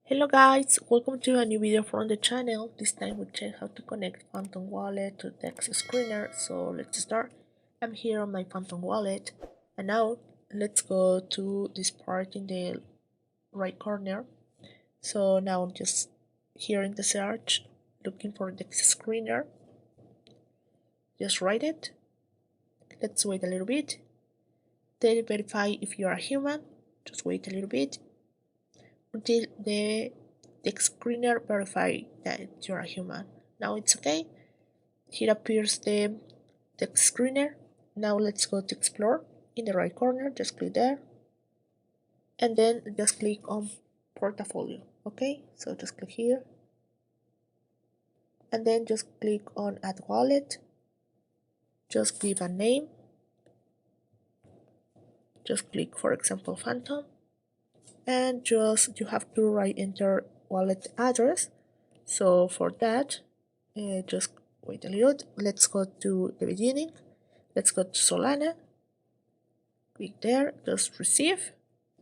Hello guys, welcome to a new video from the channel. This time we check how to connect Phantom Wallet to text screener. So let's start. I'm here on my Phantom Wallet and now let's go to this part in the right corner. So now I'm just here in the search looking for text screener. Just write it. Let's wait a little bit. Then verify if you are human. Just wait a little bit until the text screener verify that you're a human. Now it's okay. Here appears the text screener. Now let's go to explore in the right corner. Just click there and then just click on portfolio. Okay, so just click here and then just click on add wallet. Just give a name. Just click, for example, Phantom, and just you have to enter wallet address. So for that, just wait a little. Let's go to the beginning. Let's go to Solana. Click there, just receive,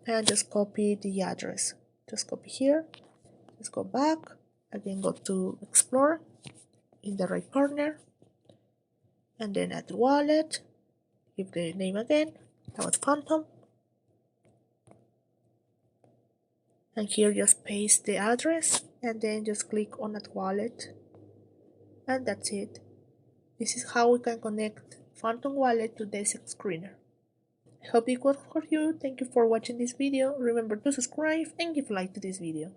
and just copy the address. Just copy here. Let's go back. Again, go to Explore in the right corner, and then add wallet. Give the name again. That was Phantom. And here just paste the address and then just click on add wallet. And that's it. This is how we can connect Phantom Wallet to the screener. I hope it worked for you. Thank you for watching this video. Remember to subscribe and give a like to this video.